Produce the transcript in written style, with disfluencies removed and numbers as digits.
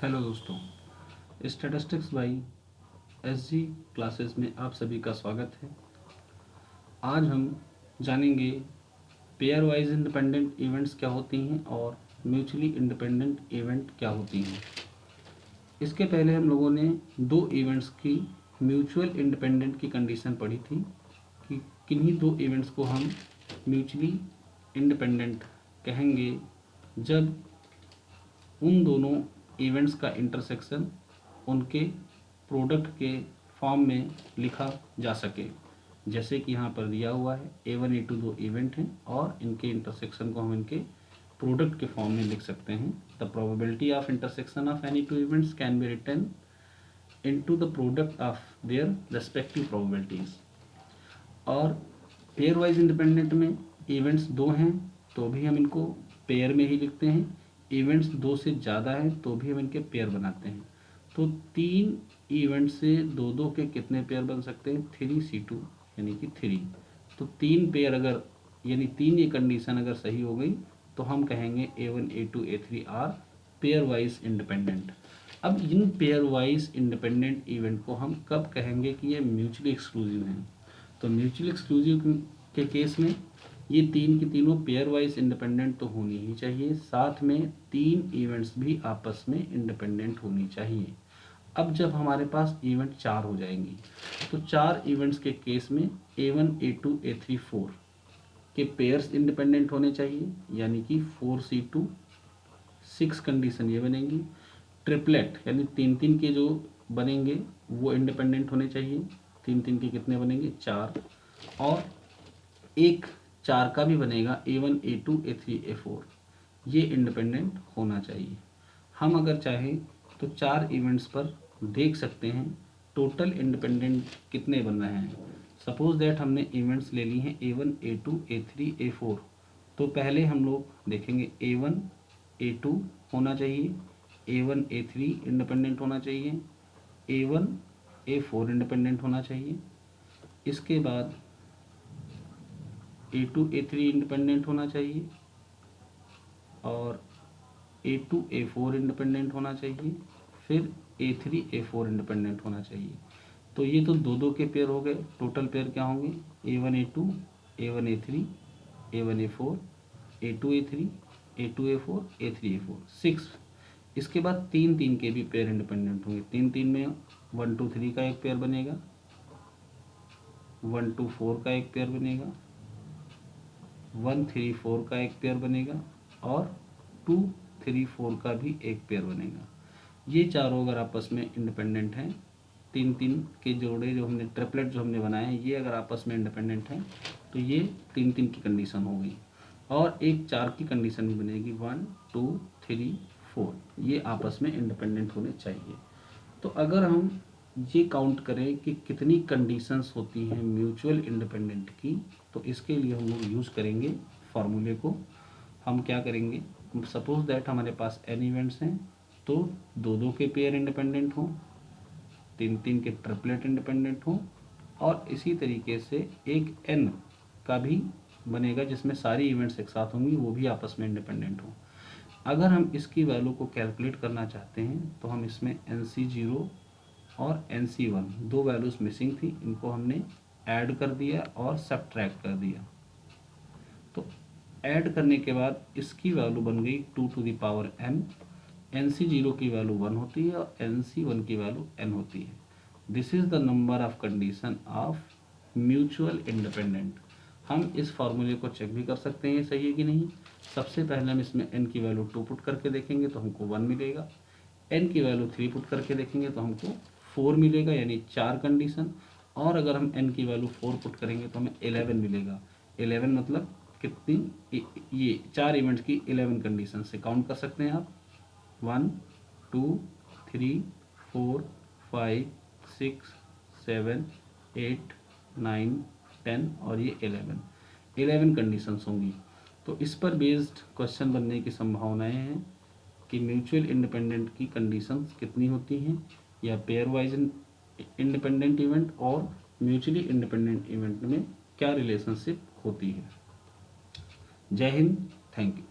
Hello दोस्तों, statistics by SG classes में आप सभी का स्वागत है। आज हम जानेंगे पेयर वाइज इंडिपेंडेंट इवेंट्स क्या होती हैं और म्यूचुअली इंडिपेंडेंट इवेंट क्या होती हैं। इसके पहले हम लोगों ने दो इवेंट्स की म्यूचुअल इंडिपेंडेंट की कंडीशन पढ़ी थी कि किन्हीं दो इवेंट्स को हम म्यूचुअली इंडिपेंडेंट कहेंगे जब उन दोनों इवेंट्स का इंटरसेक्शन उनके प्रोडक्ट के फॉर्म में लिखा जा सके। जैसे कि यहाँ पर दिया हुआ है A1 A2 दो इवेंट हैं और इनके इंटरसेक्शन को हम इनके प्रोडक्ट के फॉर्म में लिख सकते हैं। The probability of intersection of any two events can be written into the product of their respective probabilities. और पेयर वाइज इंडिपेंडेंट में इवेंट्स दो हैं तो भी हम इनको पेयर में ही लिखते हैं, इवेंट्स दो से ज़्यादा हैं तो भी हम इनके पेयर बनाते हैं। तो तीन इवेंट से दो दो के कितने पेयर बन सकते हैं? 3C2 यानी कि 3। तो तीन पेयर अगर यानी तीन ये कंडीशन अगर सही हो गई तो हम कहेंगे A1 A2 A3 are pair wise independent. अब इन पेयर वाइज इंडिपेंडेंट इवेंट को हम कब कहेंगे कि ये म्यूचुअली एक्सक्लूसिव हैं? तो म्यूचुअली एक्सक्लूसिव के केस में ये तीन की तीनों पेयर वाइज इंडिपेंडेंट तो होनी ही चाहिए, साथ में तीन इवेंट्स भी आपस में इंडिपेंडेंट होनी चाहिए। अब जब हमारे पास इवेंट चार हो जाएंगी तो चार इवेंट्स के केस में A1 A2 A3 4 के पेयर्स इंडिपेंडेंट होने चाहिए, यानी कि 4C2 6 कंडीशन ये बनेंगी। ट्रिपलेट यानी तीन तीन के जो बनेंगे वो इंडिपेंडेंट होने चाहिए। तीन तीन के कितने बनेंगे? 4। और एक चार का भी बनेगा A1 A2 A3 A4, ये इंडिपेंडेंट होना चाहिए। हम अगर चाहें तो चार इवेंट्स पर देख सकते हैं टोटल इंडिपेंडेंट कितने बन रहे हैं। सपोज दैट हमने इवेंट्स ले ली हैं A1 A2 A3 A4, तो पहले हम लोग देखेंगे A1 A2 होना चाहिए, A1 A3 इंडिपेंडेंट होना चाहिए, A1 A4 इंडिपेंडेंट होना चाहिए। इसके बाद A2 A3 इंडिपेंडेंट होना चाहिए और A2 A4 इंडिपेंडेंट होना चाहिए, फिर A3 A4 इंडिपेंडेंट होना चाहिए। तो ये तो दो दो के पेयर हो गए। टोटल पेयर क्या होंगे? A1 A2 A1 A3 A1 A4 A2 A3 A2 A4 A3 A4 6। इसके बाद तीन तीन के भी पेयर इंडिपेंडेंट होंगे। तीन तीन में 1 2 3 का एक पेयर बनेगा, 1 2 4 का एक पेयर बनेगा, 1 3 4 का एक पेयर बनेगा और 2 3 4 का भी एक पेयर बनेगा। ये चारों अगर आपस में इंडिपेंडेंट हैं, तीन तीन के जोड़े जो हमने ट्रिपलेट जो हमने बनाए हैं ये अगर आपस में इंडिपेंडेंट हैं तो ये तीन तीन की कंडीशन हो गई। और एक चार की कंडीशन भी बनेगी 1 2 3 4, ये आपस में इंडिपेंडेंट होने चाहिए। तो अगर हम ये काउंट करें कि कितनी कंडीशंस होती हैं म्यूचुअल इंडिपेंडेंट की, तो इसके लिए हम लोग यूज़ करेंगे फार्मूले को। हम क्या करेंगे? सपोज दैट हमारे पास n इवेंट्स हैं तो दो दो के पेयर इंडिपेंडेंट हों, तीन तीन के ट्रिपलेट इंडिपेंडेंट हों और इसी तरीके से एक n का भी बनेगा जिसमें सारी इवेंट्स एक साथ होंगी, वो भी आपस में इंडिपेंडेंट हों। अगर हम इसकी वैल्यू को कैलकुलेट करना चाहते हैं तो हम इसमें NC0 और NC1 दो वैल्यूज़ मिसिंग थी, इनको हमने ऐड कर दिया और सब्ट्रैक्ट कर दिया। तो ऐड करने के बाद इसकी वैल्यू बन गई 2 to the power n। NC0 की वैल्यू 1 होती है और NC1 की वैल्यू n होती है। This is the number of condition of mutual independent. हम इस फार्मूले को चेक भी कर सकते हैं सही है कि नहीं। सबसे पहले हम इसमें n की वैल्यू 2 पुट करके देखेंगे तो हमको 1 मिलेगा, n की वैल्यू 3 पुट करके देखेंगे तो हमको 4 मिलेगा, यानी 4 कंडीशन। और अगर हम n की वैल्यू 4 पुट करेंगे तो हमें 11 मिलेगा। 11 मतलब कितनी? ये चार इवेंट्स की 11 कंडीशन से काउंट कर सकते हैं आप। 1 2 3 4 5 6 7 8 9 10 और ये 11 कंडीशंस होंगी। तो इस पर बेस्ड क्वेश्चन बनने की संभावनाएं हैं कि म्यूचुअल इंडिपेंडेंट की कंडीशंस कितनी होती हैं, या पेयर वाइज इंडिपेंडेंट इवेंट और म्यूचुअली इंडिपेंडेंट इवेंट में क्या रिलेशनशिप होती है। जय हिंद, थैंक यू।